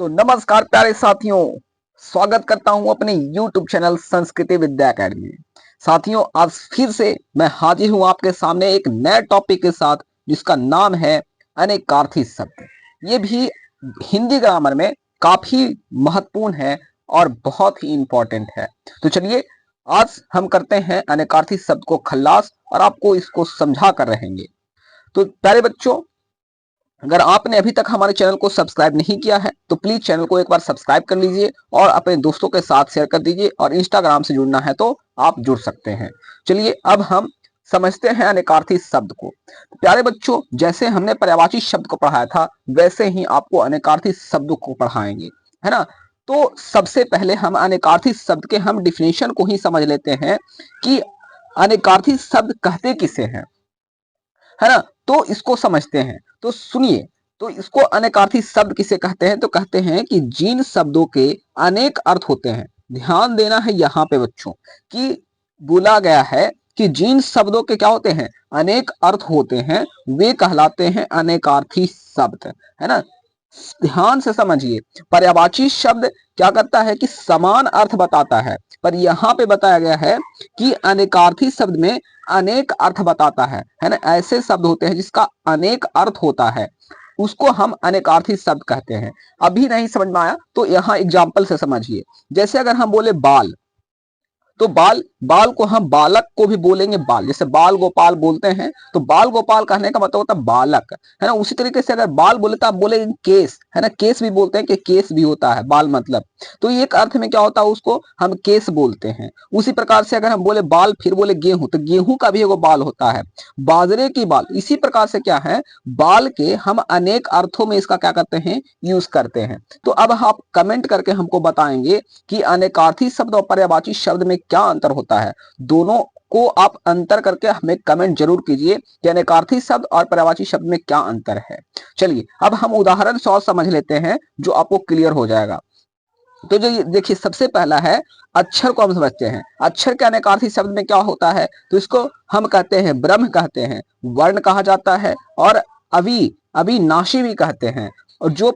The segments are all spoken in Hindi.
तो नमस्कार प्यारे साथियों, स्वागत करता हूं अपने YouTube चैनल संस्कृति विद्या अकेडमी में। साथियों, आज फिर से मैं हाजिर हूं आपके सामने एक नए टॉपिक के साथ, जिसका नाम है अनेकार्थी शब्द। ये भी हिंदी ग्रामर में काफी महत्वपूर्ण है और बहुत ही इंपॉर्टेंट है। तो चलिए आज हम करते हैं अनेकार्थी शब्द को खल्लास और आपको इसको समझा कर रहेंगे। तो प्यारे बच्चों, अगर आपने अभी तक हमारे चैनल को सब्सक्राइब नहीं किया है तो प्लीज चैनल को एक बार सब्सक्राइब कर लीजिए और अपने दोस्तों के साथ शेयर कर दीजिए, और इंस्टाग्राम से जुड़ना है तो आप जुड़ सकते हैं। चलिए अब हम समझते हैं अनेकार्थी शब्द को। प्यारे बच्चों, जैसे हमने पर्यायवाची शब्द को पढ़ाया था वैसे ही आपको अनेकार्थी शब्दों को पढ़ाएंगे, है ना। तो सबसे पहले हम अनेकार्थी शब्द के हम डिफिनेशन को ही समझ लेते हैं कि अनेकार्थी शब्द कहते किसे हैं, है ना। तो इसको समझते हैं। तो सुनिए, तो इसको अनेकार्थी शब्द किसे कहते हैं, तो कहते हैं कि जिन शब्दों के अनेक अर्थ होते हैं। ध्यान देना है यहाँ पे बच्चों कि बोला गया है कि जिन शब्दों के क्या होते हैं, अनेक अर्थ होते हैं, वे कहलाते हैं अनेकार्थी शब्द, है ना। ध्यान से समझिए, पर्यायवाची शब्द क्या करता है कि समान अर्थ बताता है, पर यहाँ पे बताया गया है कि अनेकार्थी शब्द में अनेक अर्थ बताता है ना। ऐसे शब्द होते हैं जिसका अनेक अर्थ होता है, उसको हम अनेकार्थी शब्द कहते हैं। अभी नहीं समझ में आया तो यहाँ एग्जाम्पल से समझिए। जैसे अगर हम बोले बाल, तो बाल बाल को हम बालक को भी बोलेंगे बाल, जैसे बाल गोपाल बोलते हैं तो बाल गोपाल कहने का मतलब होता है बालक, है ना। उसी तरीके से अगर बाल बोले तो आप बोलेंगे केस, है ना। केस भी बोलते हैं कि केस भी होता है बाल मतलब, तो एक अर्थ में क्या होता है उसको हम केस बोलते हैं। उसी प्रकार से अगर हम बोले बाल फिर बोले गेहूं, तो गेहूं का भी एगो बाल होता है, बाजरे की बाल। इसी प्रकार से क्या है, बाल के हम अनेक अर्थों में इसका क्या करते हैं, यूज करते हैं। तो अब आप कमेंट करके हमको बताएंगे कि अनेकार्थी शब्द और पर्यायवाची शब्द में क्या अंतर होता है। दोनों को आप अंतर करके हमें कमेंट जरूर कीजिए कि अनेकार्थी शब्द और पर्यायवाची शब्द में क्या अंतर है। चलिए अब हम उदाहरण से और समझ लेते हैं जो आपको क्लियर हो जाएगा। तो जो देखिए, सबसे पहला है अक्षर को हम समझते हैं। अक्षर के अनेकार्थी शब्द में क्या होता है, तो इसको हम कहते हैं ब्रह्म कहते हैं, वर्ण कहा जाता है, और अविनाशी भी कहते हैं। और जो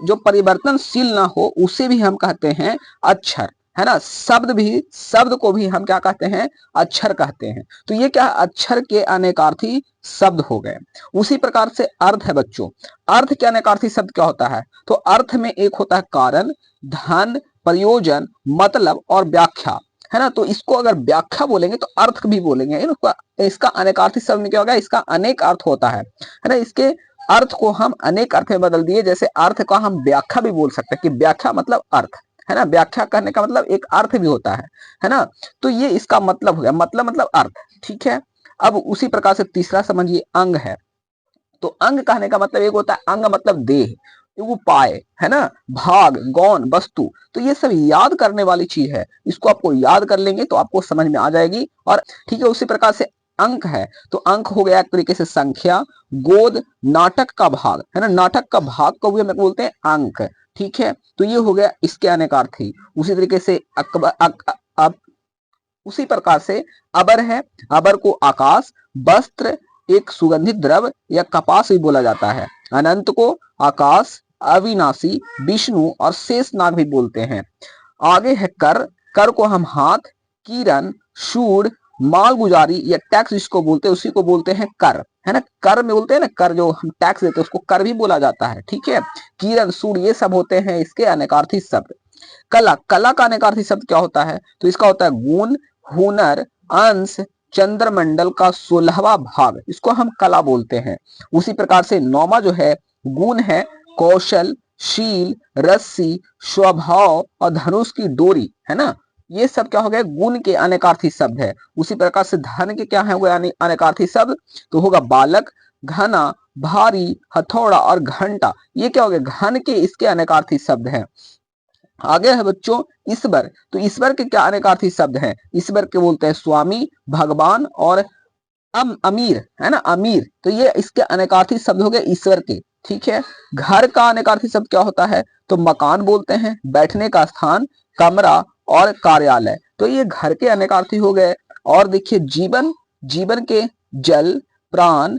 जो परिवर्तनशील ना हो उसे भी हम कहते हैं अक्षर, है ना। शब्द को भी हम क्या कहते हैं, अक्षर कहते हैं। तो ये क्या, अक्षर के अनेकार्थी शब्द हो गए। उसी प्रकार से अर्थ है बच्चों। अर्थ के अनेकार्थी शब्द क्या होता है, तो अर्थ में एक होता है कारण, धन, प्रयोजन, मतलब और व्याख्या, है ना। तो इसको अगर व्याख्या बोलेंगे तो अर्थ भी बोलेंगे। इसका अनेकार्थी शब्द में क्या होगा, इसका अनेक अर्थ होता है ना। इसके अर्थ को हम अनेक अर्थ में बदल दिए। जैसे अर्थ का हम व्याख्या भी बोल सकते हैं कि व्याख्या मतलब अर्थ, है ना। व्याख्या करने का मतलब एक अर्थ भी होता है ना। तो ये इसका मतलब हो गया, मतलब अर्थ, ठीक है। अब उसी प्रकार से तीसरा समझिए, अंग है। तो अंग कहने का मतलब एक होता है, अंग मतलब देह, उपाय, है ना, भाग, गौण, वस्तु। तो ये सब याद करने वाली चीज है, इसको आपको याद कर लेंगे तो आपको समझ में आ जाएगी। और ठीक है, उसी प्रकार से अंक है। तो अंक हो गया एक तरीके से संख्या। गोद, नाटक का भाग, है ना, नाटक का भाग को भी हम बोलते हैं अंक, ठीक है। तो ये हो गया इसके अनेकार्थी। उसी तरीके से उसी प्रकार से अबर है। अबर को आकाश, वस्त्र, एक सुगंधित द्रव या कपास भी बोला जाता है। अनंत को आकाश, अविनाशी, विष्णु और शेषनाग भी बोलते हैं। आगे है कर। कर को हम हाथ, किरण, सूर, मालगुजारी या टैक्स जिसको बोलते हैं उसी को बोलते हैं कर, है ना। कर में बोलते हैं ना, कर जो हम टैक्स देते हैं उसको कर भी बोला जाता है, ठीक है। किरण, सूर ये सब होते हैं इसके अनेकार्थी शब्द। कला, कला का अनेकार्थी शब्द क्या होता है, तो इसका होता है गुण, हुनर, अंश, चंद्रमंडल का 16वां भाग, इसको हम कला बोलते हैं। उसी प्रकार से नौवा जो है गुण है, कौशल, शील, रस्सी, स्वभाव और धनुष की डोरी, है ना। ये सब क्या हो गए, गुण के अनेकार्थी शब्द है। उसी प्रकार से धन के क्या है अनेकार्थी शब्द, तो होगा बालक, घना, भारी, हथौड़ा और घंटा। ये क्या हो गया, घन के इसके अनेकार्थी शब्द है। आगे है बच्चों ईश्वर। तो ईश्वर के क्या अनेकार्थी शब्द हैं, ईश्वर के बोलते हैं स्वामी, भगवान और अमीर, है ना, अमीर। तो ये इसके अनेकार्थी शब्द हो गए ईश्वर के, ठीक है। घर का अनेकार्थी शब्द क्या होता है, तो मकान बोलते हैं, बैठने का स्थान, कमरा और कार्यालय। तो ये घर के अनेकार्थी हो गए। और देखिए जीवन, जीवन के जल, प्राण,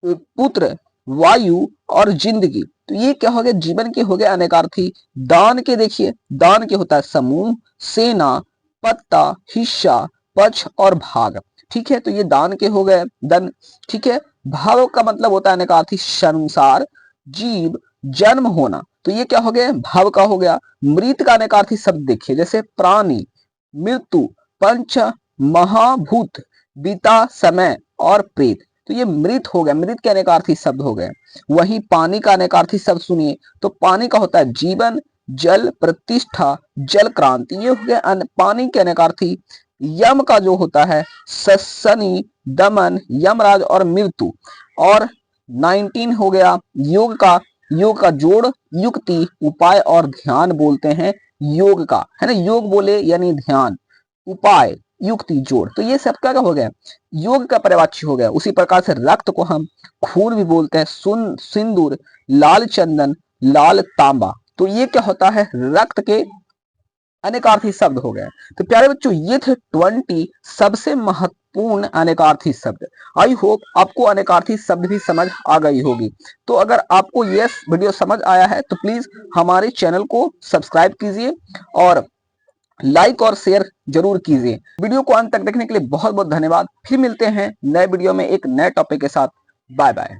पुत्र, वायु और जिंदगी। तो ये क्या हो गया, जीवन के हो गए अनेकार्थी। दान के देखिए, दान के होता है समूह, सेना, पत्ता, हिस्सा, पक्ष और भाग। ठीक है, तो ये दान के हो गए, दन। ठीक है, भाव का मतलब होता है अनेकार्थी, संसार, जीव, जन्म होना। तो ये क्या हो गया, भाव का हो गया। मृत का अनेकार्थी शब्द देखिए, जैसे प्राणी, मृत्यु, पंच महाभूत, बीता समय और प्रेत। तो ये मृत हो गया, मृत के अनेकार्थी शब्द हो गए। वही पानी का अनेकार्थी शब्द सुनिए, तो पानी का होता है जीवन, जल, प्रतिष्ठा, जल क्रांति। ये हो गया पानी के अनेकार्थी। यम का जो होता है ससनी, दमन, यमराज और मृत्यु। और 19 हो गया योग का, योग का जोड़, युक्ति, उपाय और ध्यान बोलते हैं योग का, है ना। योग बोले यानी ध्यान, उपाय, युक्ति, जोड़। तो ये सब क्या हो गया, योग का पर्यायवाची हो गया। उसी प्रकार से रक्त को हम खून भी बोलते हैं, सुन, सिंदूर, लाल चंदन, लाल तांबा। तो ये क्या होता है, रक्त के अनेकार्थी शब्द हो गए। तो प्यारे बच्चों, ये थे 20 सबसे महत्वपूर्ण अनेकार्थी शब्द। आई होप आपको अनेकार्थी शब्द भी समझ आ गई होगी। तो अगर आपको ये वीडियो समझ आया है तो प्लीज हमारे चैनल को सब्सक्राइब कीजिए और लाइक और शेयर जरूर कीजिए। वीडियो को अंत तक देखने के लिए बहुत बहुत धन्यवाद। फिर मिलते हैं नए वीडियो में एक नए टॉपिक के साथ। Bye bye.